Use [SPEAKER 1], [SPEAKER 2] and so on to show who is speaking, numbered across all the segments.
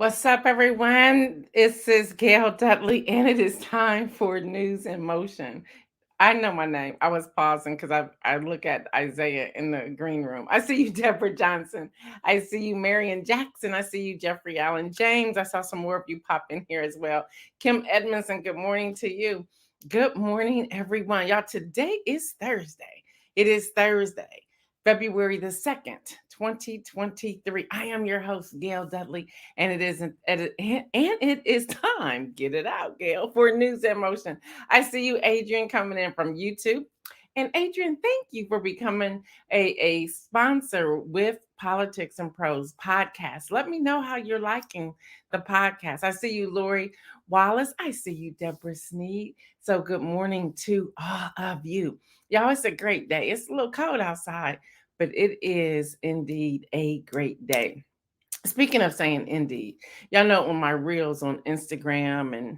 [SPEAKER 1] What's up, everyone? This is Gail Dudley, and it is time for News in Motion. I know my name. I was pausing because I look at Isaiah in the green room. I see you, Deborah Johnson. I see you, Marion Jackson. I see you, Jeffrey Allen James. I saw some more of you pop in here as well. Kim Edmondson, good morning to you. Good morning, everyone. Y'all, today is Thursday. It is Thursday, February the 2nd, 2023. I am your host, Gail Dudley, and it is time. Get it out, Gail, for News in Motion. I see you, Adrian, coming in from YouTube. And Adrian, thank you for becoming a sponsor with Politics and Pros podcast. Let me know how you're liking the podcast. I see you, Lori Wallace. I see you, Deborah Sneed. So good morning to all of you. Y'all, it's a great day. It's a little cold outside, but it is indeed a great day. Speaking of saying indeed, y'all know on my reels on Instagram and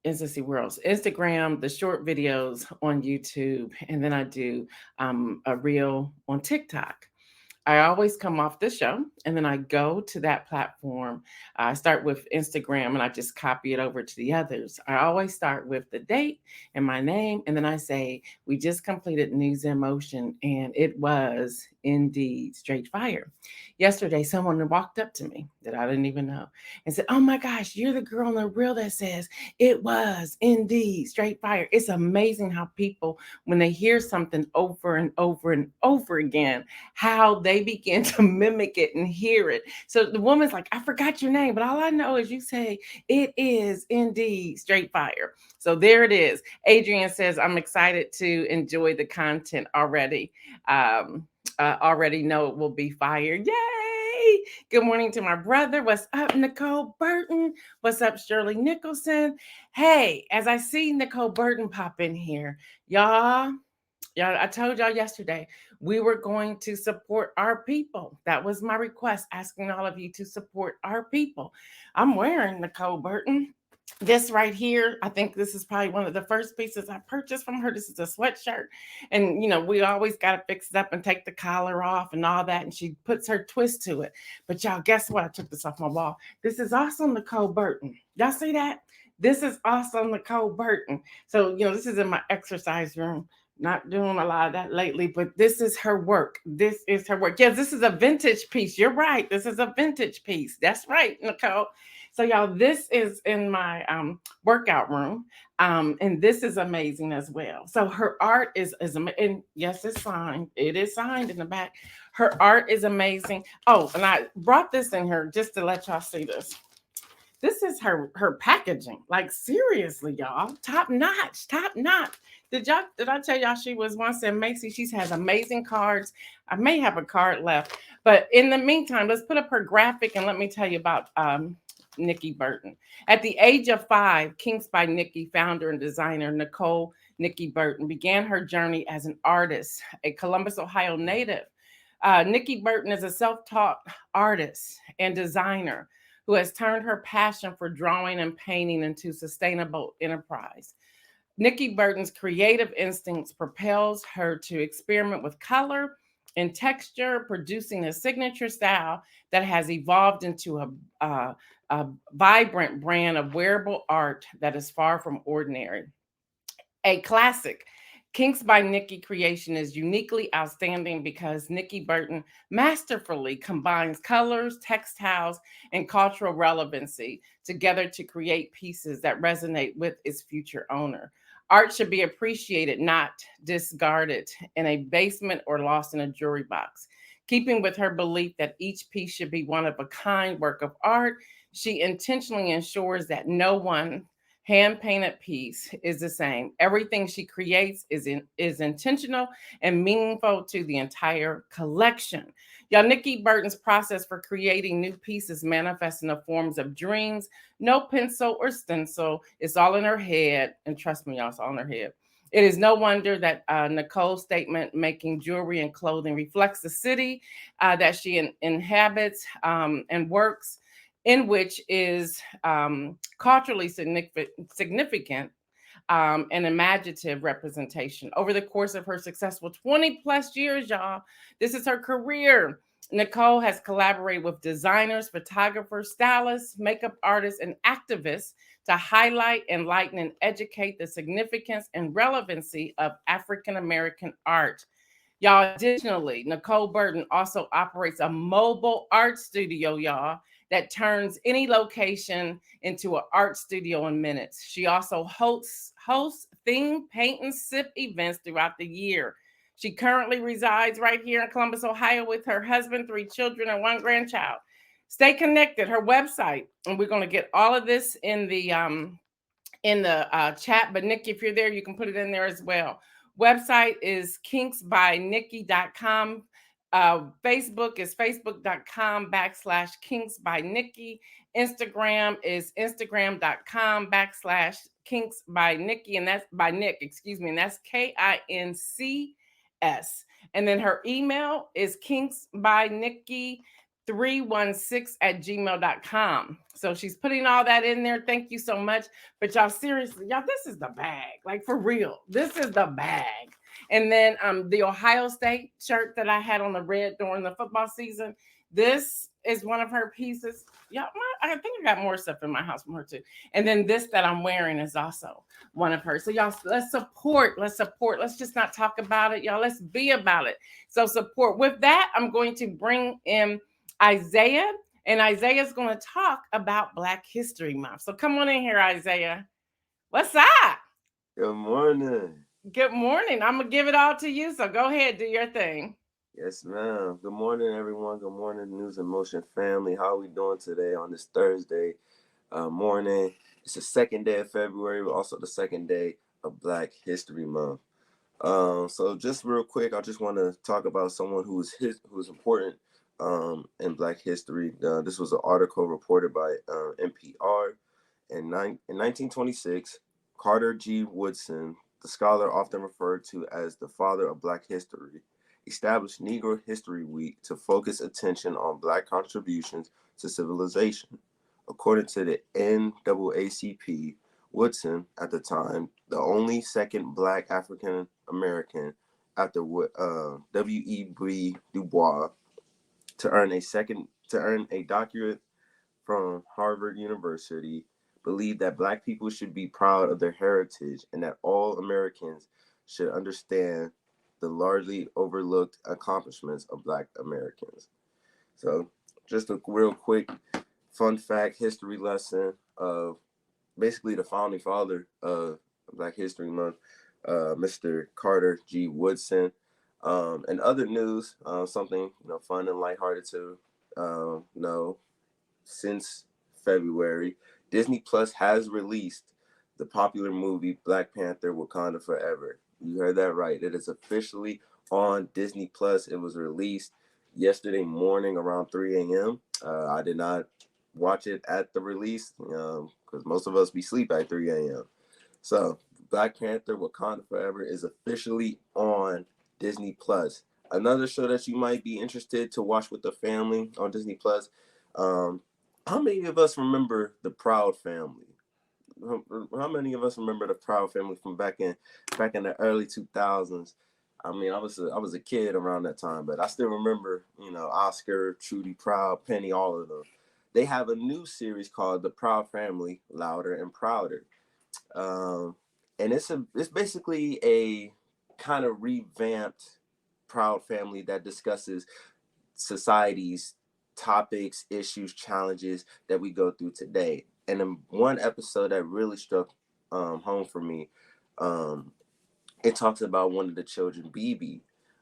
[SPEAKER 1] Instagram, the short videos on YouTube, and then I do a reel on TikTok. I always come off the show and then I go to that platform. I start with Instagram and I just copy it over to the others. I always start with the date and my name. And then I say, we just completed News in Motion, and it was indeed straight fire. Yesterday, someone walked up to me that I didn't even know and said, "Oh my gosh, you're the girl on the reel that says it was indeed straight fire." It's amazing how people, when they hear something over and over and over again, how they begin to mimic it and hear it. So the woman's like, "I forgot your name, but all I know is you say it is indeed straight fire." So there it is. Adrian says, "I'm excited to enjoy the content already. Already know it will be fire." Yay! Good morning to my brother. What's up, Nicole Burton? What's up, Shirley Nicholson? Hey, as I see Nicole Burton pop in here, y'all. Yeah, I told y'all yesterday we were going to support our people. That was my request, asking all of you to support our people. I'm wearing Nicole Burton. This right here, I think this is probably one of the first pieces I purchased from her. This is a sweatshirt. And, we always got to fix it up and take the collar off and all that. And she puts her twist to it. But y'all, guess what? I took this off my wall. This is also Nicole Burton. Y'all see that? This is also Nicole Burton. So, this is in my exercise room. Not doing a lot of that lately, but this is her work. This is her work. Yes, this is a vintage piece. You're right. This is a vintage piece. That's right, Nicole. So, y'all, this is in my workout room, and this is amazing as well. So, her art is and yes, it's signed. It is signed in the back. Her art is amazing. Oh, and I brought this in here just to let y'all see this. This is her packaging. Like, seriously, y'all, top notch, top notch. Did I tell y'all she was once in Macy? She has amazing cards. I may have a card left, but in the meantime, let's put up her graphic and let me tell you about Nikki Burton. At the age of 5, Kinks by Nikki founder and designer Nicole Nikki Burton began her journey as an artist, a Columbus, Ohio native. Nikki Burton is a self-taught artist and designer who has turned her passion for drawing and painting into sustainable enterprise. Nikki Burton's creative instincts propels her to experiment with color and texture, producing a signature style that has evolved into a vibrant brand of wearable art that is far from ordinary. A classic, Kinks by Nikki creation is uniquely outstanding because Nikki Burton masterfully combines colors, textiles, and cultural relevancy together to create pieces that resonate with its future owner. Art should be appreciated, not discarded in a basement or lost in a jewelry box. Keeping with her belief that each piece should be one of a kind work of art, she intentionally ensures that no one hand painted piece is the same. Everything she creates is intentional and meaningful to the entire collection. Y'all, Nikki Burton's process for creating new pieces manifests in the forms of dreams. No pencil or stencil. It's all in her head. And trust me, y'all, it's all in her head. It is no wonder that Nicole's statement making jewelry and clothing reflects the city that she inhabits and works in, which is culturally significant and imaginative representation. Over the course of her successful 20 plus years, y'all, this is her career. Nicole has collaborated with designers, photographers, stylists, makeup artists, and activists to highlight, enlighten, and educate the significance and relevancy of African American art. Y'all, additionally, Nicole Burton also operates a mobile art studio, y'all, that turns any location into an art studio in minutes. She also hosts theme paint and sip events throughout the year. She currently resides right here in Columbus, Ohio, with her husband, 3 children, and 1 grandchild. Stay connected. Her website, and we're going to get all of this in the chat. But Nikki, if you're there, you can put it in there as well. Website is kinksbynikki.com. Facebook is facebook.com/kinksbynikki. Instagram is instagram.com/kinksbynikki, and that's by Nick, excuse me, and that's KINCS. And then her email is kinksbynikki316@gmail.com. So she's putting all that in there. Thank you so much. But y'all, seriously, y'all, this is the bag. Like, for real, this is the bag. And then the Ohio State shirt that I had on the red during the football season, this is one of her pieces. Y'all, I think I got more stuff in my house from her too. And then this that I'm wearing is also one of hers. So y'all, let's support. Let's just not talk about it, y'all. Let's be about it. So support. With that, I'm going to bring in Isaiah, and Isaiah's going to talk about Black History Month. So come on in here, Isaiah. What's up?
[SPEAKER 2] Good morning.
[SPEAKER 1] Good morning. I'm going to give it all to you. So go ahead, do your thing.
[SPEAKER 2] Yes, ma'am. Good morning, everyone. Good morning, News and Motion family. How are we doing today on this Thursday morning? It's the second day of February, but also the second day of Black History Month. So just real quick, I just want to talk about someone who's important in Black history. This was an article reported by NPR in 1926. Carter G. Woodson, the scholar often referred to as the father of Black history, established Negro History Week to focus attention on Black contributions to civilization. According to the NAACP, Woodson, at the time, the only second Black African American after W.E.B. Du Bois to earn a doctorate from Harvard University, believed that Black people should be proud of their heritage and that all Americans should understand the largely overlooked accomplishments of Black Americans. So, just a real quick fun fact history lesson of basically the founding father of Black History Month, Mr. Carter G. Woodson. And other news, something fun and lighthearted to know. Since February, Disney Plus has released the popular movie Black Panther: Wakanda Forever. You heard that right. It is officially on Disney Plus. It was released yesterday morning around 3 a.m. I did not watch it at the release because most of us be sleep at 3 a.m. So Black Panther: Wakanda Forever is officially on Disney Plus. Another show that you might be interested to watch with the family on Disney Plus. Um, how many of us remember the Proud Family? How many of us remember the Proud Family from back in the early 2000s? I mean, I was a kid around that time, but I still remember, Oscar, Trudy Proud, Penny, all of them. They have a new series called The Proud Family: Louder and Prouder. Um, and it's basically a kind of revamped Proud Family that discusses society's topics, issues, challenges that we go through today. And in one episode that really struck home for me, um, it talks about one of the children, BB.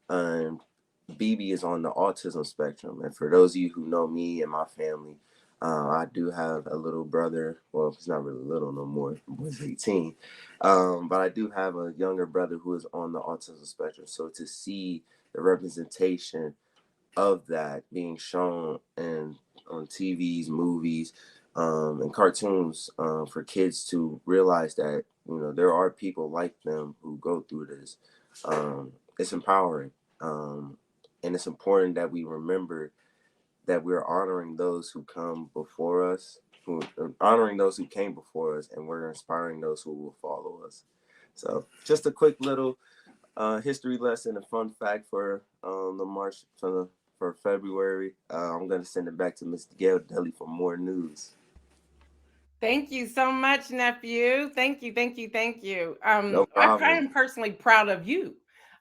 [SPEAKER 2] Um, BB is on the autism spectrum. And for those of you who know me and my family, I do have a little brother. Well, he's not really little no more. He's 18. But I do have a younger brother who is on the autism spectrum. So to see the representation of that being shown and on TVs, movies, and cartoons for kids to realize that there are people like them who go through this. It's empowering, and it's important that we remember that we're honoring those who come before us, who honoring those who came before us, and we're inspiring those who will follow us. So, just a quick little history lesson, a fun fact for the March for February. I'm going to send it back to Miss Gail Deli for more news.
[SPEAKER 1] Thank you so much, nephew. Thank you, thank you, thank you.
[SPEAKER 2] No
[SPEAKER 1] I
[SPEAKER 2] problem.
[SPEAKER 1] am personally proud of you.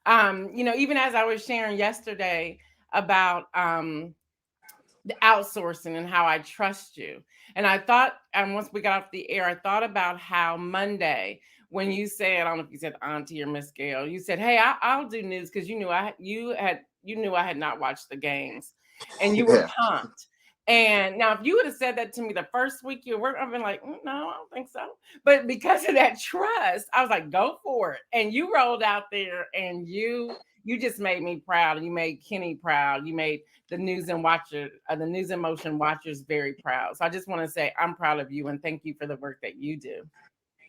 [SPEAKER 1] Even as I was sharing yesterday about the outsourcing and how I trust you. And I thought, and once we got off the air, I thought about how Monday, when you said, I don't know if you said Auntie or Miss Gail, you said, "Hey, I'll do news," because you knew I had not watched the games, and you were
[SPEAKER 2] Yeah.
[SPEAKER 1] pumped. And now, if you would have said that to me the first week you were, I've been like, No, I don't think so." But because of that trust, I was like, "Go for it!" And you rolled out there, and you just made me proud. You made Kenny proud. You made the News and Motion watchers very proud. So I just want to say I'm proud of you and thank you for the work that you do.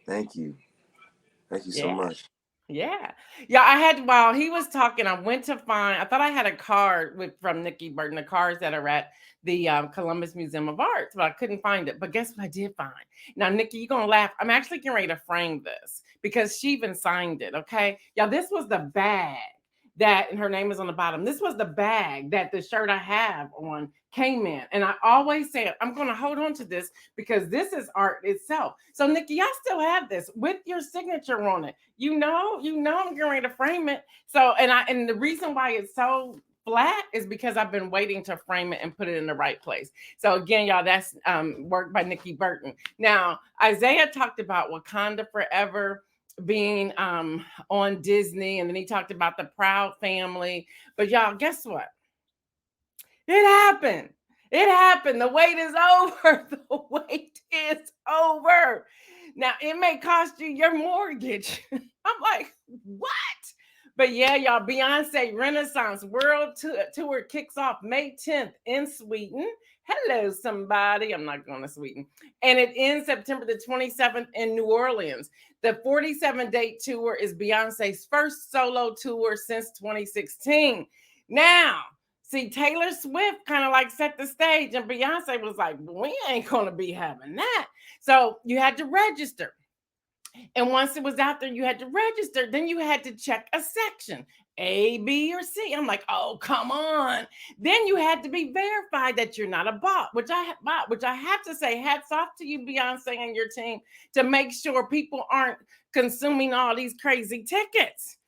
[SPEAKER 2] Thank you. Thank you so
[SPEAKER 1] Yeah.
[SPEAKER 2] much.
[SPEAKER 1] Yeah. Yeah. While he was talking, I thought I had a card from Nikki Burton, the cards that are at the Columbus Museum of Arts, but I couldn't find it. But guess what I did find? Now, Nikki, you're going to laugh. I'm actually getting ready to frame this because she even signed it. Okay. Yeah. This was the bag and her name is on the bottom. This was the bag that the shirt I have on came in. And I always say, I'm going to hold on to this because this is art itself. So, Nikki, I still have this with your signature on it. I'm getting ready to frame it. So, and the reason why it's so flat is because I've been waiting to frame it and put it in the right place. So again, y'all, that's work by Nikki Burton. Now, Isaiah talked about Wakanda Forever being on Disney, and then he talked about the Proud Family. But y'all, guess what? It happened. It happened. The wait is over. The wait is over. Now, it may cost you your mortgage. I'm like, what? But yeah, y'all, Beyonce Renaissance World Tour kicks off May 10th in Sweden. Hello, somebody. I'm not going to Sweden. And it ends September the 27th in New Orleans. The 47-date tour is Beyonce's first solo tour since 2016. Now, see, Taylor Swift kind of like set the stage, and Beyonce was like, "We ain't going to be having that." So you had to register. And once it was out there, you had to register. Then you had to check a section, A, B, or C. I'm like, oh, come on. Then you had to be verified that you're not a bot, which I have to say, hats off to you, Beyonce, and your team to make sure people aren't consuming all these crazy tickets.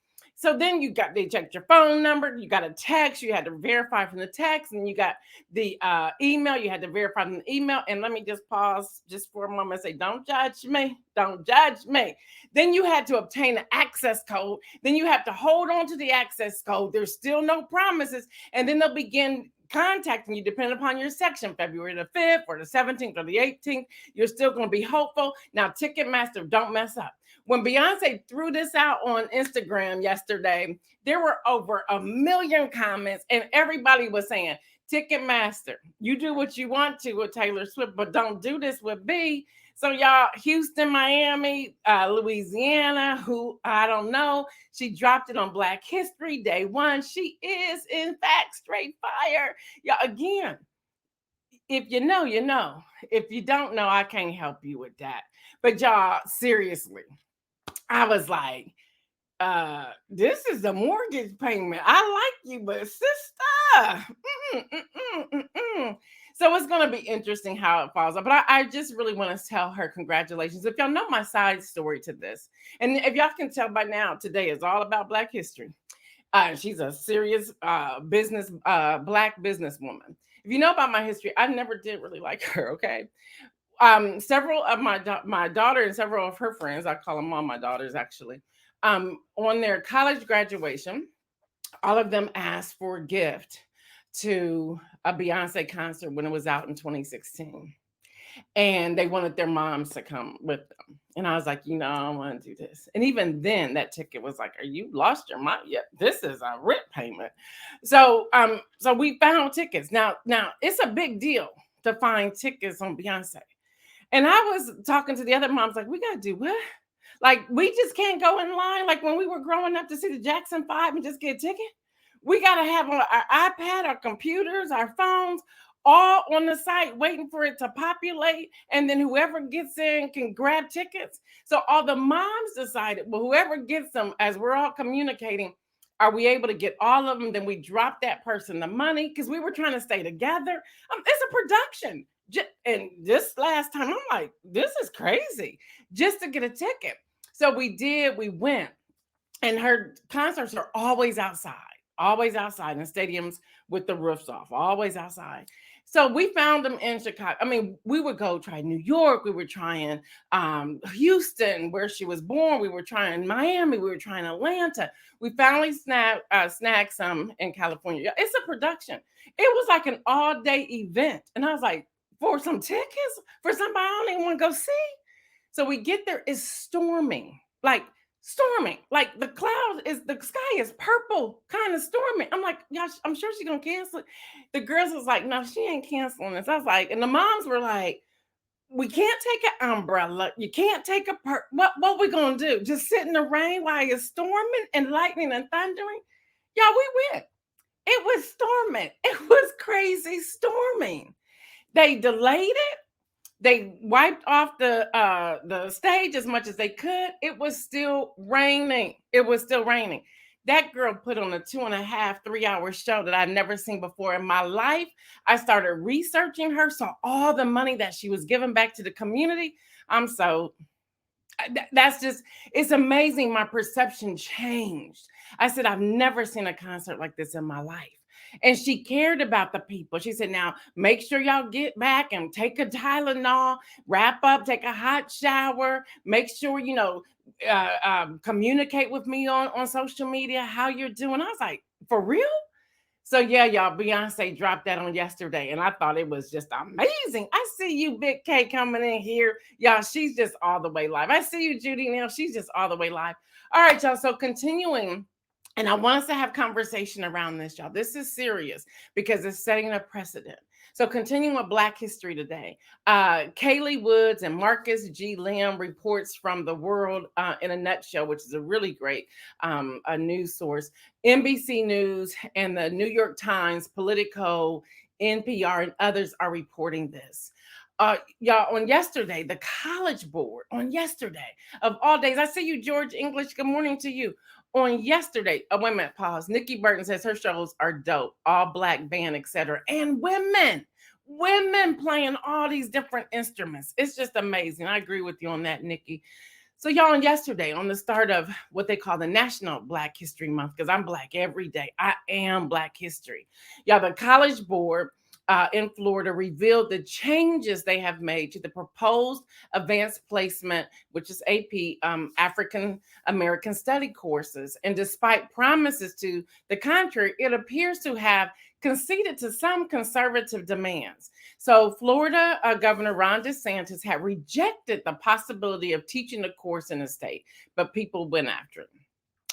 [SPEAKER 1] So then they checked your phone number, you got a text, you had to verify from the text, and you got the email, you had to verify from the email. And let me just pause just for a moment and say, don't judge me. Don't judge me. Then you had to obtain an access code. Then you have to hold on to the access code. There's still no promises. And then they'll begin contacting you depending upon your section, February the 5th or the 17th or the 18th. You're still going to be hopeful. Now, Ticketmaster, don't mess up. When Beyonce threw this out on Instagram yesterday, there were over 1 million comments, and everybody was saying, Ticketmaster, you do what you want to with Taylor Swift, but don't do this with B. So y'all, Houston, Miami, Louisiana, who I don't know, she dropped it on Black History Day 1. She is, in fact, straight fire. Y'all, again, if you know, you know. If you don't know, I can't help you with that. But y'all, seriously, I was like, this is the mortgage payment. I like you, but sister. So it's going to be interesting how it falls out. But I just really want to tell her congratulations. If y'all know my side story to this, and if y'all can tell by now, today is all about Black history. She's a serious Black businesswoman. If you know about my history, I never did really like her. Okay, several of my daughter and several of her friends, I call them all my daughters actually, on their college graduation, all of them asked for a gift to a Beyonce concert when it was out in 2016. And they wanted their moms to come with them. And I was like, I want to do this. And even then, that ticket was like, are you lost your mind? Yeah, this is a rent payment. So we found tickets. Now it's a big deal to find tickets on Beyonce. And I was talking to the other moms, like, we got to do what? Like, we just can't go in line like when we were growing up to see the Jackson 5 and just get a ticket. We got to have our iPad, our computers, our phones, all on the site waiting for it to populate. And then whoever gets in can grab tickets. So all the moms decided, well, whoever gets them, as we're all communicating, Are we able to get all of them? Then we drop that person the money because we were trying to stay together. It's a production. And this last time, I'm like, this is crazy just to get a ticket. So we went, and her concerts are always outside in stadiums with the roofs off, always outside. So we found them in Chicago. I mean, we would go try New York, we were trying Houston, where she was born, we were trying Miami, we were trying Atlanta. We finally snagged some in California. It's a production. It was like an all-day event, and I was like, for some tickets for somebody I don't even want to go see. So we get there, it's storming, like the sky is purple, kind of storming. I'm like, yeah, I'm sure she's gonna cancel it. The girls was like, no, she ain't canceling this. I was like, and the moms were like, we can't take an umbrella, you can't take what we gonna do, just sit in the rain while it's storming and lightning and thundering? Yeah, we went. It was storming. It was crazy storming. They delayed it. They wiped off the stage as much as they could. It was still raining. It was still raining. That girl put on a 2.5, 3 hour show that I'd never seen before in my life. I started researching her, saw all the money that she was giving back to the community. That's just, it's amazing. My perception changed. I said, I've never seen a concert like this in my life. And she cared about the people. She said, now make sure y'all get back and take a Tylenol, wrap up, take a hot shower, make sure, communicate with me on social media, how you're doing. I was like, for real? So yeah, y'all, Beyonce dropped that on yesterday, and I thought it was just amazing. I see you, Big K, coming in here. Y'all, she's just all the way live. I see you, Judy, now. She's just all the way live. All right, y'all, so continuing, and I want us to have conversation around this, y'all. This is serious because it's setting a precedent. So continuing with Black History today, Kaylee Woods and Marcus G. Lamb reports from The World in a Nutshell, which is a really great a news source. NBC News and the New York Times, Politico, NPR, and others are reporting this. Y'all, on yesterday, the College Board, on yesterday of all days, I see you, George English. Good morning to you. On yesterday, wait a minute, pause. Nikki Burton says her shows are dope, all Black band, etc. And women playing all these different instruments. It's just amazing. I agree with you on that, Nikki. So y'all, on yesterday, on the start of what they call the National Black History Month, because I'm Black every day. I am Black history. Y'all, the College Board in Florida revealed the changes they have made to the proposed advanced placement, which is AP, African American Study courses. And despite promises to the contrary, it appears to have conceded to some conservative demands. So Florida Governor Ron DeSantis had rejected the possibility of teaching the course in the state, but people went after it.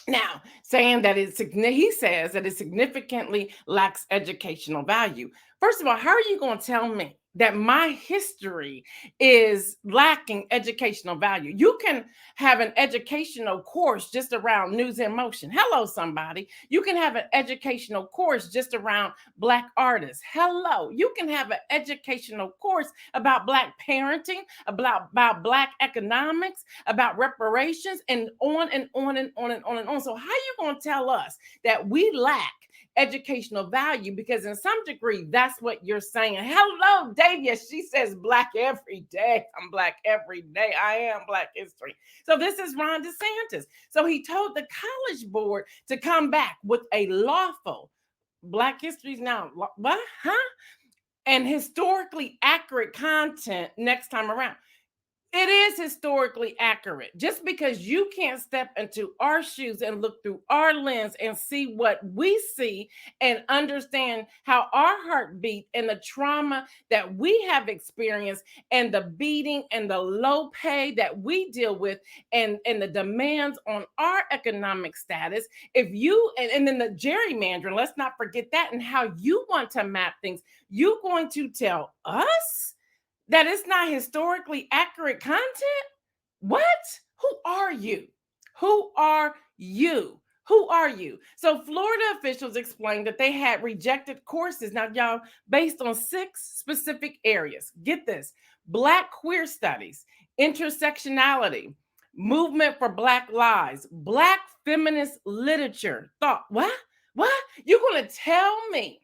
[SPEAKER 1] Now, saying that he says that it significantly lacks educational value. First of all, how are you going to tell me that my history is lacking educational value? You can have an educational course just around news in motion. Hello, somebody. You can have an educational course just around Black artists. Hello. You can have an educational course about Black parenting, about Black economics, about reparations, and on and on and on and on and on. So how are you going to tell us that we lack educational value? Because in some degree, that's what you're saying. Hello, Davia. She says Black every day. I'm Black every day. I am Black history. So this is Ron DeSantis. So he told the College Board to come back with a lawful Black history now. What? Huh? And historically accurate content next time around. It is historically accurate. Just because you can't step into our shoes and look through our lens and see what we see and understand how our heart beat and the trauma that we have experienced and the beating and the low pay that we deal with and the demands on our economic status. If you, and then the gerrymandering, let's not forget that, and how you want to map things, you're going to tell us that it's not historically accurate content? What? Who are you? Who are you? Who are you? So Florida officials explained that they had rejected courses. Now, y'all, based on 6 specific areas. Get this: Black queer studies, intersectionality, Movement for Black Lives, Black feminist literature. Thought, what? What? You're going to tell me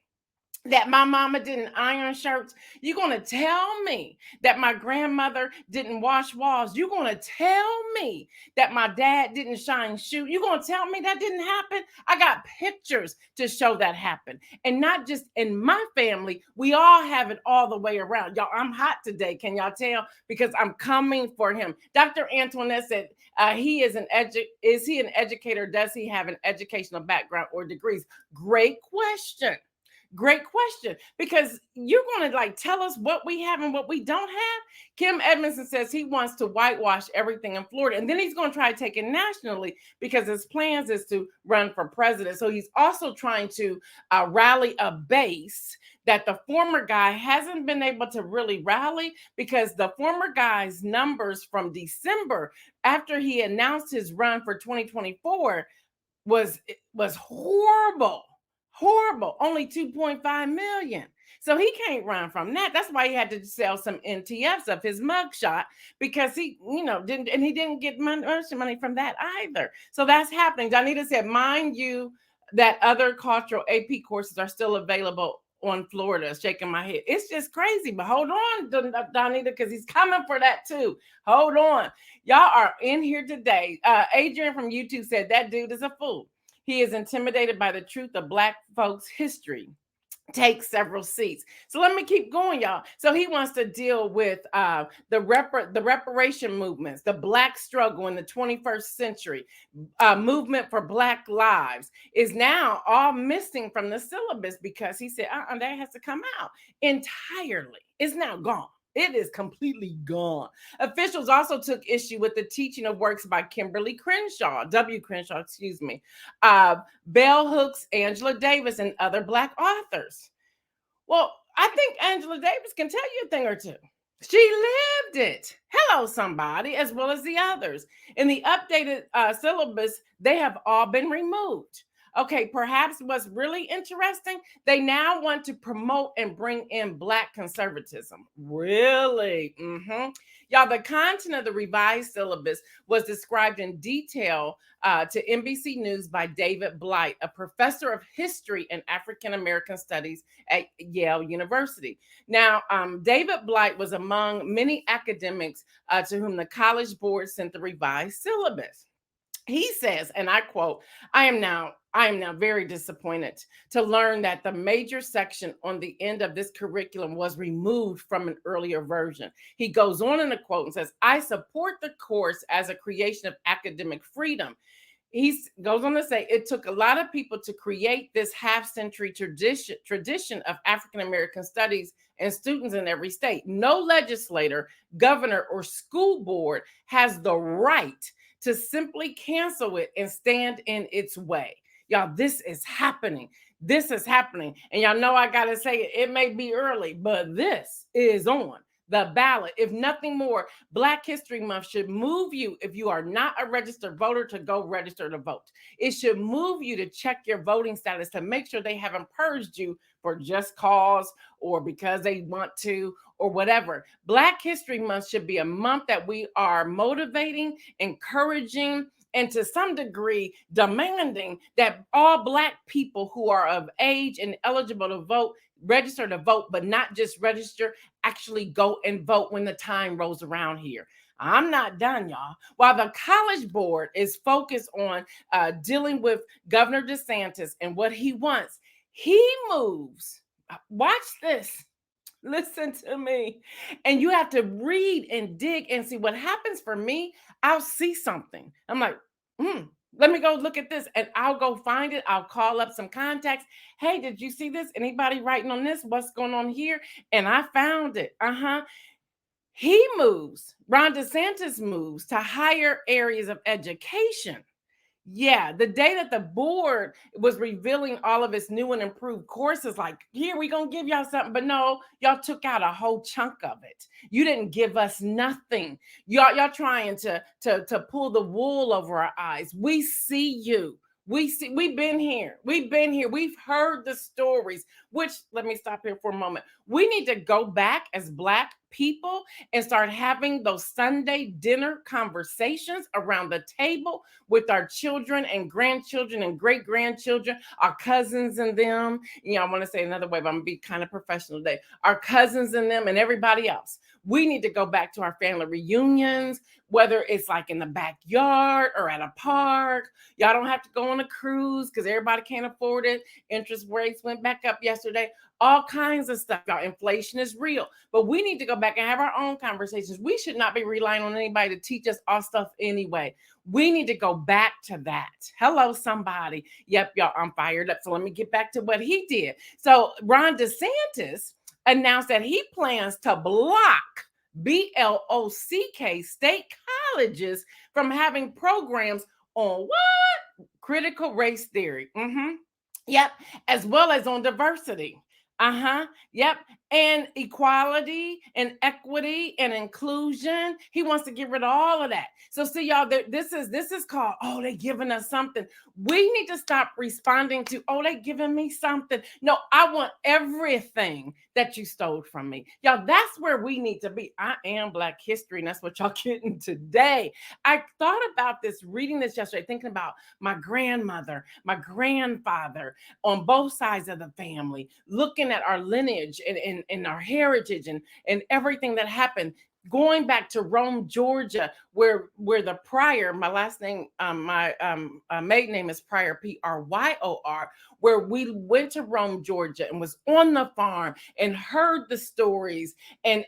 [SPEAKER 1] that my mama didn't iron shirts? You're going to tell me that my grandmother didn't wash walls? You're going to tell me that my dad didn't shine shoes? You're going to tell me that didn't happen? I got pictures to show that happened. And not just in my family, we all have it all the way around. Y'all, I'm hot today. Can y'all tell? Because I'm coming for him. Dr. Antoinette said, is he an educator? Does he have an educational background or degrees? Great question. Great question, because you're going to like tell us what we have and what we don't have. Kim Edmondson says he wants to whitewash everything in Florida, and then he's going to try to take it nationally because his plans is to run for president. So he's also trying to rally a base that the former guy hasn't been able to really rally, because the former guy's numbers from December after he announced his run for 2024 was horrible. Horrible. Only 2.5 million. So he can't run from that. That's why he had to sell some NTFs of his mugshot, because he, didn't get money from that either. So that's happening. Donita said, mind you, that other cultural AP courses are still available on Florida. Shaking my head. It's just crazy. But hold on, Donita, because he's coming for that too. Hold on. Y'all are in here today. Adrian from YouTube said that dude is a fool. He is intimidated by the truth of Black folks' history. Take several seats. So let me keep going, y'all. So he wants to deal with the reparation movements, the Black struggle in the 21st century, movement for Black lives is now all missing from the syllabus, because he said, that has to come out entirely. It's now gone. It is completely gone. Officials also took issue with the teaching of works by Kimberly Crenshaw, Bell Hooks, Angela Davis, and other Black authors. Well, I think Angela Davis can tell you a thing or two. She lived it. Hello, somebody, as well as the others. In the updated syllabus, they have all been removed. Okay, perhaps what's really interesting, they now want to promote and bring in Black conservatism. Really? Y'all, the content of the revised syllabus was described in detail to NBC News by David Blight, a professor of history and African American studies at Yale University. Now, David Blight was among many academics to whom the College Board sent the revised syllabus. He says, and I quote, I am now very disappointed to learn that the major section on the end of this curriculum was removed from an earlier version. He goes on in the quote and says, I support the course as a creation of academic freedom. He goes on to say, it took a lot of people to create this half-century tradition of African-American studies and students in every state. No legislator, governor, or school board has the right to simply cancel it and stand in its way. Y'all, this is happening. This is happening. And y'all know I got to say it may be early, but this is on the ballot. If nothing more, Black History Month should move you, if you are not a registered voter, to go register to vote. It should move you to check your voting status to make sure they haven't purged you for just cause or because they want to or whatever. Black History Month should be a month that we are motivating, encouraging, and to some degree demanding that all Black people who are of age and eligible to vote register to vote, but not just register, actually go and vote when the time rolls around here. I'm not done, y'all. While the College Board is focused on dealing with Governor DeSantis and what he wants, he moves. Watch this. Listen to me. And you have to read and dig and see what happens for me. I'll see something. I'm like, let me go look at this, and I'll go find it. I'll call up some contacts. Hey, did you see this? Anybody writing on this? What's going on here? And I found it. He moves. Ron DeSantis moves to higher areas of education. Yeah, the day that the board was revealing all of its new and improved courses, like, here, we're going to give y'all something. But no, y'all took out a whole chunk of it. You didn't give us nothing. Y'all trying to pull the wool over our eyes. We see you. We've been here. We've been here. We've heard the stories, which let me stop here for a moment. We need to go back as Black people and start having those Sunday dinner conversations around the table with our children and grandchildren and great grandchildren, our cousins and them. I want to say another way, but I'm gonna be kind of professional today. Our cousins and them and everybody else. We need to go back to our family reunions, whether it's like in the backyard or at a park. Y'all don't have to go on a cruise because everybody can't afford it. Interest rates went back up yesterday. All kinds of stuff. Y'all, inflation is real. But we need to go back and have our own conversations. We should not be relying on anybody to teach us all stuff anyway. We need to go back to that. Hello, somebody. Yep, y'all, I'm fired up. So let me get back to what he did. So Ron DeSantis announced that he plans to block BLOCK state colleges from having programs on what? Critical race theory. Yep. As well as on diversity. Yep. And equality and equity and inclusion. He wants to get rid of all of that. So see, y'all, this is called, oh, they giving us something. We need to stop responding to, oh, they giving me something. No, I want everything that you stole from me. Y'all, that's where we need to be. I am Black history, and that's what y'all getting today. I thought about this, reading this yesterday, thinking about my grandmother, my grandfather on both sides of the family, looking at our lineage and our heritage and everything that happened. Going back to Rome, Georgia, where the Pryor, my last name, my maiden name is Pryor, Pryor, where we went to Rome, Georgia, and was on the farm and heard the stories and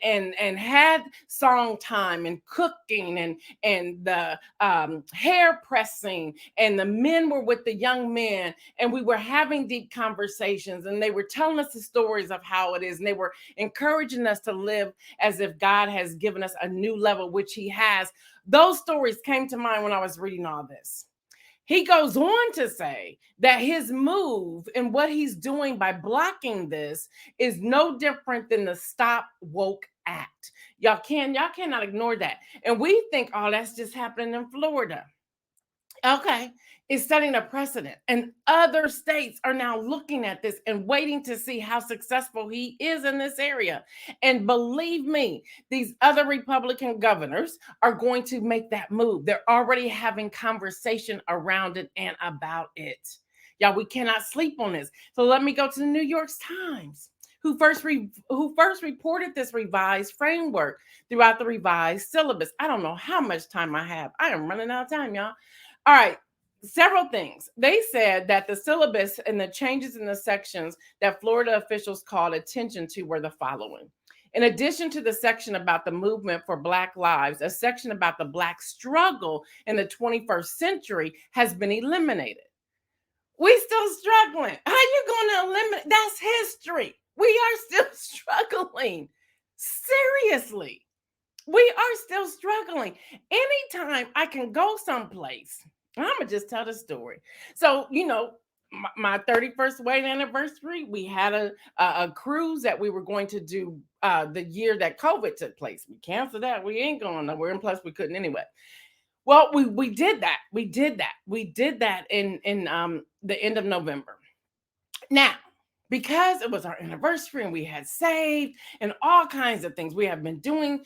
[SPEAKER 1] had song time and cooking and the hair pressing, and the men were with the young men, and we were having deep conversations, and they were telling us the stories of how it is, and they were encouraging us to live as if God has given us a new level, which he has. Those stories came to mind when I was reading all this. He goes on to say that his move and what he's doing by blocking this is no different than the Stop Woke Act. Y'all cannot ignore that. And we think, oh, that's just happening in Florida. Okay, it's setting a precedent. And other states are now looking at this and waiting to see how successful he is in this area. And believe me, these other Republican governors are going to make that move. They're already having conversation around it and about it. Y'all, we cannot sleep on this. So let me go to the New York Times, who first reported this revised framework throughout the revised syllabus. I don't know how much time I have. I am running out of time, y'all. All right, several things. They said that the syllabus and the changes in the sections that Florida officials called attention to were the following. In addition to the section about the movement for Black lives, a section about the Black struggle in the 21st century has been eliminated. We still struggling. How you going to eliminate? That's history. We are still struggling. Seriously. We are still struggling. Anytime I can go someplace, I'm going to just tell the story. So, my 31st wedding anniversary, we had a cruise that we were going to do the year that COVID took place. We canceled that. We ain't going nowhere. And plus, we couldn't anyway. Well, we did that. We did that in the end of November. Now, because it was our anniversary and we had saved and all kinds of things, we have been doing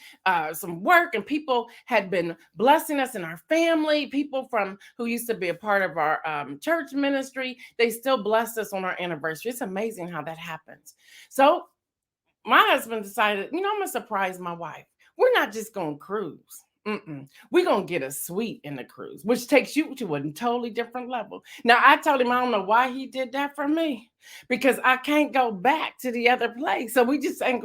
[SPEAKER 1] some work, and people had been blessing us in our family. People from who used to be a part of our church ministry, they still blessed us on our anniversary. It's amazing how that happens. So my husband decided, I'm going to surprise my wife. We're not just going to cruise. We're going to get a suite in the cruise, which takes you to a totally different level. Now, I told him I don't know why he did that for me, because I can't go back to the other place. So we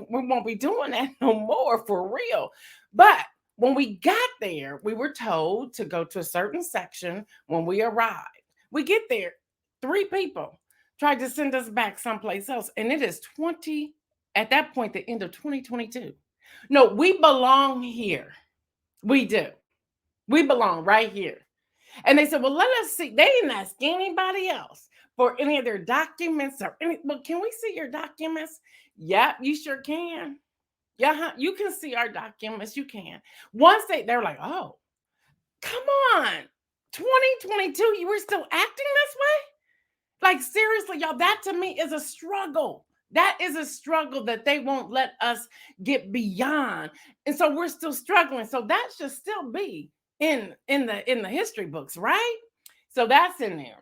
[SPEAKER 1] won't be doing that no more, for real. But when we got there, we were told to go to a certain section when we arrived. We get there, 3 people tried to send us back someplace else. And it is at that point, the end of 2022. No, we belong here. We do. We belong right here. And they said, well, let us see. They didn't ask anybody else for any of their documents well, can we see your documents? Yep, you sure can. Yeah, you can see our documents. You can. Once they're like, oh, come on. 2022, you were still acting this way? Like, seriously, y'all, that to me is a struggle. That is a struggle that they won't let us get beyond. And so we're still struggling. So that should still be in the history books, right? So that's in there.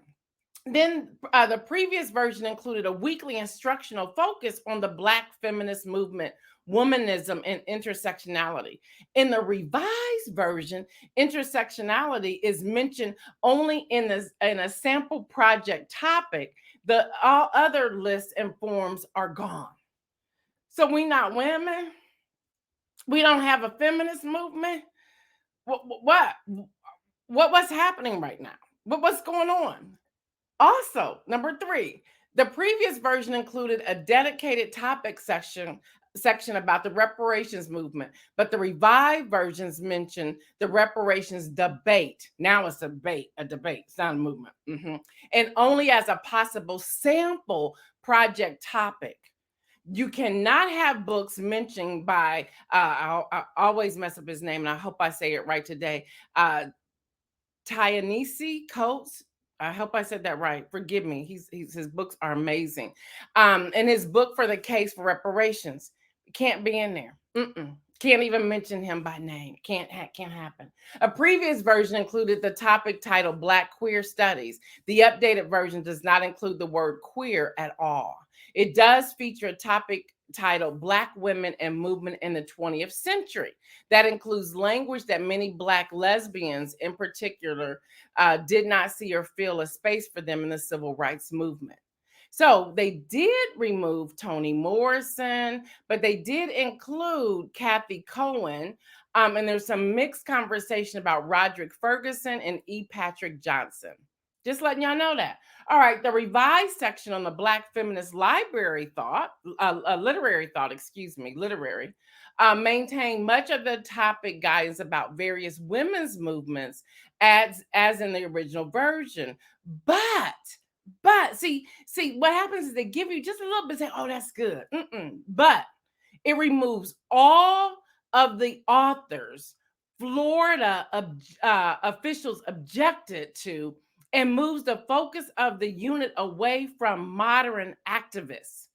[SPEAKER 1] Then the previous version included a weekly instructional focus on the Black feminist movement, womanism, and intersectionality. In the revised version, intersectionality is mentioned only in a sample project topic. The all other lists and forms are gone. So we not women. We don't have a feminist movement. What? What's happening right now? What's going on? Also, number 3, the previous version included a dedicated topic section about the reparations movement, but the revived versions mention the reparations debate. Now it's a debate, it's not a movement. And only as a possible sample project topic. You cannot have books mentioned by, I always mess up his name, and I hope I say it right today, Ta-Nehisi Coates. I hope I said that right. Forgive me. His books are amazing. And his book for the case for reparations can't be in there. Can't even mention him by name. Can't happen. A previous version included the topic titled Black Queer Studies. The updated version does not include the word queer at all. It does feature a topic titled Black Women and Movement in the 20th Century. That includes language that many Black lesbians in particular did not see or feel a space for them in the civil rights movement. So they did remove Toni Morrison, but they did include Kathy Cohen. And there's some mixed conversation about Roderick Ferguson and E. Patrick Johnson. Just letting y'all know that. All right, the revised section on the Black feminist literary thought, maintained much of the topic guidance about various women's movements as in the original version. But see, what happens is they give you just a little bit, say, oh, that's good. But it removes all of the authors Florida officials objected to and moves the focus of the unit away from modern activists.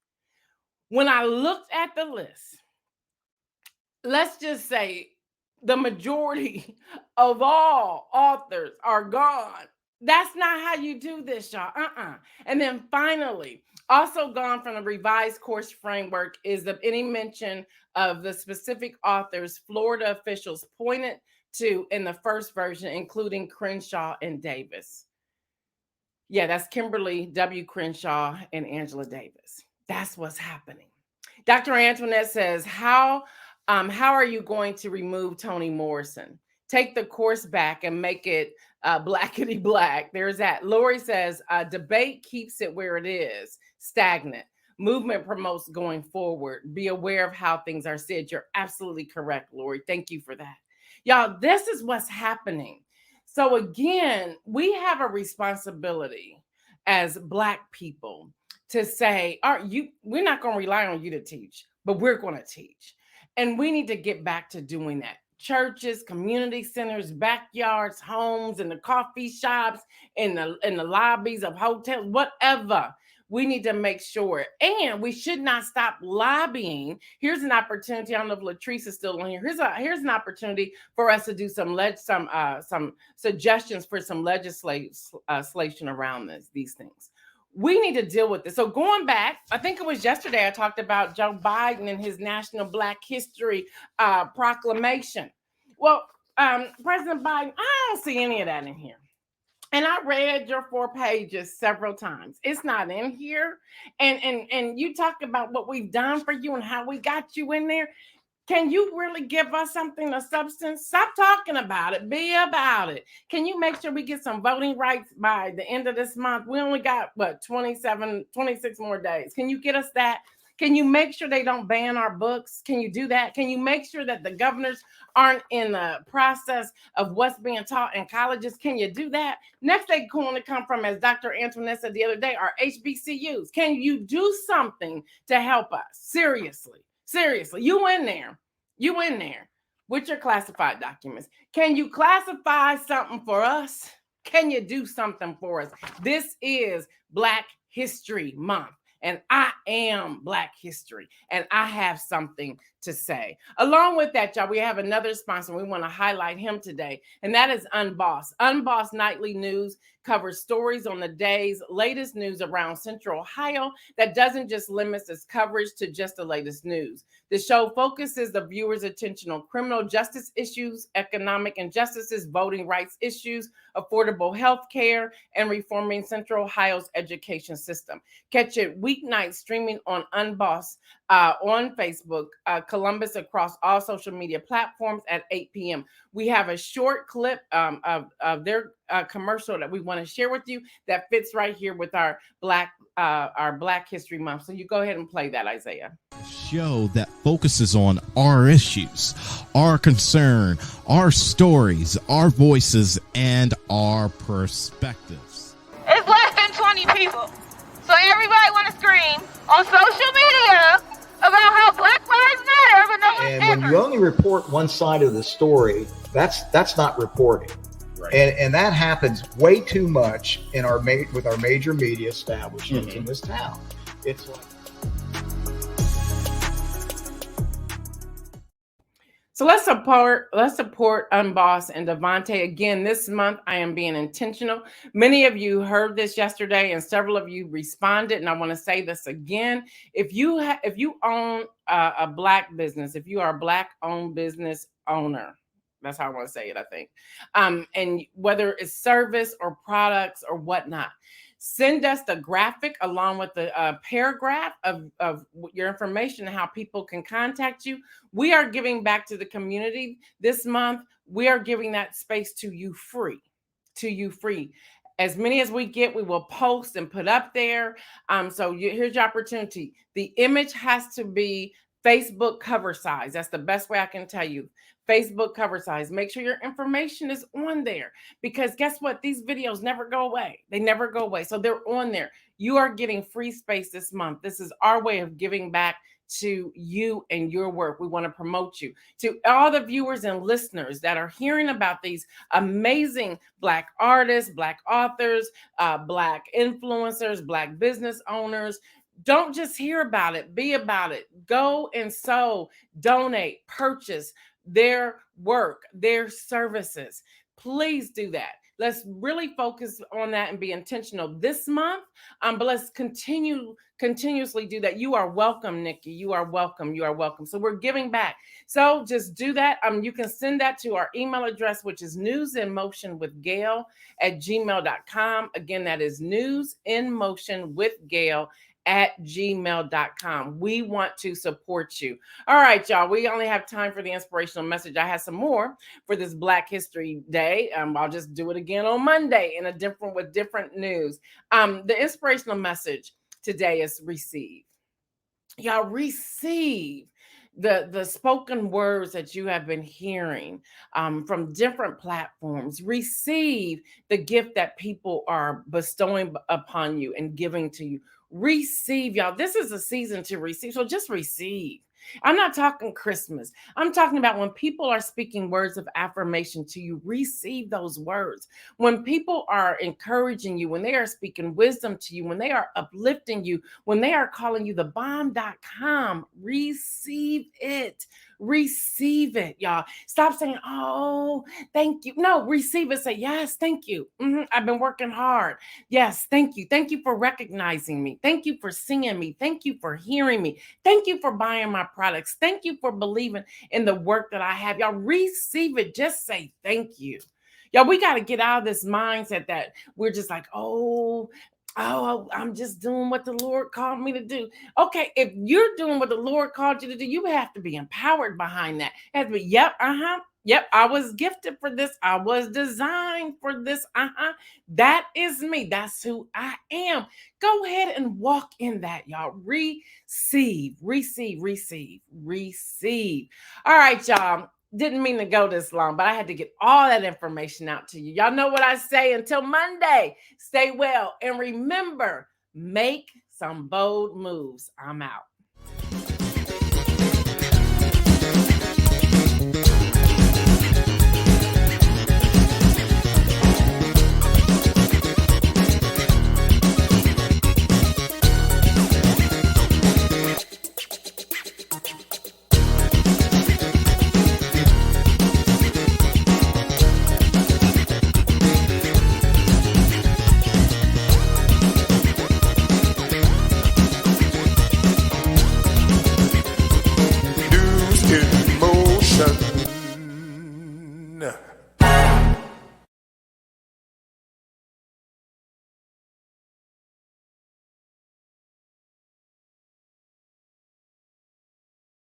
[SPEAKER 1] When I looked at the list, let's just say the majority of all authors are gone. That's not how you do this, y'all. And then finally, also gone from the revised course framework is any mention of the specific authors Florida officials pointed to in the first version, including Crenshaw and Davis. Yeah, that's Kimberly W. Crenshaw and Angela Davis. That's what's happening. Dr. Antoinette says, how are you going to remove Toni Morrison? Take the course back and make it blackety black. There's that. Lori says, debate keeps it where it is, stagnant. Movement promotes going forward. Be aware of how things are said. You're absolutely correct, Lori. Thank you for that. Y'all, this is what's happening. So again, we have a responsibility as Black people to say, we're not going to rely on you to teach, but we're going to teach. And we need to get back to doing that. Churches, community centers, backyards, homes, in the coffee shops, in the lobbies of hotels, whatever. We need to make sure, and we should not stop lobbying. Here's an opportunity. I don't know if Latrice is still on here. Here's an opportunity for us to do some suggestions for some legislation around these things. We need to deal with this. So going back, I think it was yesterday I talked about Joe Biden and his National Black History Proclamation. Well, President Biden, I don't see any of that in here. And I read your 4 pages several times. It's not in here. And you talk about what we've done for you and how we got you in there. Can you really give us something of substance? Stop talking about it. Be about it. Can you make sure we get some voting rights by the end of this month? We only got, 26 more days. Can you get us that? Can you make sure they don't ban our books? Can you do that? Can you make sure that the governors aren't in the process of what's being taught in colleges? Can you do that? Next, they're going to come from, as Dr. Antoinette said the other day, our HBCUs. Can you do something to help us? Seriously, you in there with your classified documents. Can you classify something for us? Can you do something for us? This is Black History Month. And I am Black history, and I have something to say. Along with that, y'all, we have another sponsor. We want to highlight him today, and that is Unbossed. Unbossed Nightly News covers stories on the day's latest news around Central Ohio that doesn't just limit its coverage to just the latest news. The show focuses the viewer's attention on criminal justice issues, economic injustices, voting rights issues, affordable health care, and reforming Central Ohio's education system. Catch it weeknights streaming on Unbossed on Facebook, Columbus across all social media platforms at 8 p.m. We have a short clip of their commercial that we want to share with you that fits right here with our Black History Month. So you go ahead and play that, Isaiah.
[SPEAKER 3] Show that focuses on our issues, our concern, our stories, our voices, and our perspectives.
[SPEAKER 4] It's less than 20 people. So everybody want to scream on social media about how Black Lives Matter, but no one
[SPEAKER 5] And
[SPEAKER 4] cares.
[SPEAKER 5] when you only report one side of the story, that's not reporting.
[SPEAKER 3] Right.
[SPEAKER 5] And that happens way too much in with our major media establishments in this town. It's like,
[SPEAKER 1] so let's support Unbossed and Devontae. Again, this month I am being intentional. Many of you heard this yesterday, and several of you responded. And I want to say this again: if you own a Black business, if you are a Black-owned business owner, that's how I want to say it, I think. And whether it's service or products or whatnot, send us the graphic along with the paragraph of your information and how people can contact you. We are giving back to the community this month. We are giving that space to you free. As many as we get, we will post and put up there. Here's your opportunity. The image has to be Facebook cover size. That's the best way I can tell you. Facebook cover size. Make sure your information is on there, because guess what? These videos never go away. They never go away. So they're on there. You are getting free space this month. This is our way of giving back to you and your work. We want to promote you. To all the viewers and listeners that are hearing about these amazing Black artists, Black authors, Black influencers, Black business owners, don't just hear about it, be about it. Go and sow, donate, purchase their work, their services. Please do that. Let's really focus on that and be intentional this month. But let's continuously do that. You are welcome, Nikki. You are welcome. You are welcome. So we're giving back. So just do that. You can send that to our email address, which is newsinmotionwithgail@gmail.com. Again, that is newsinmotionwithgail@gmail.com. We want to support you. All right, y'all. We only have time for the inspirational message. I have some more for this Black History Day. I'll just do it again on Monday with different news. The inspirational message today is receive. Y'all, receive the spoken words that you have been hearing from different platforms. Receive the gift that people are bestowing upon you and giving to you. Receive, y'all. This is a season to receive. So just receive. I'm not talking Christmas. I'm talking about when people are speaking words of affirmation to you, receive those words. When people are encouraging you, when they are speaking wisdom to you, when they are uplifting you, when they are calling you the bomb.com, receive it. Receive it, y'all. Stop saying, oh, thank you. No, receive it. Say, yes, thank you. I've been working hard. Yes, thank you. Thank you for recognizing me. Thank you for seeing me. Thank you for hearing me. Thank you for buying my products. Thank you for believing in the work that I have. Y'all, receive it. Just say thank you. Y'all, we got to get out of this mindset that we're just like, oh, I'm just doing what the Lord called me to do. Okay, if you're doing what the Lord called you to do, you have to be empowered behind that. It has to be, yep, I was gifted for this. I was designed for this. That is me. That's who I am. Go ahead and walk in that, y'all. Receive. All right, y'all. Didn't mean to go this long, but I had to get all that information out to you. Y'all know what I say. Until Monday, stay well. And remember, make some bold moves. I'm out.
[SPEAKER 6] No.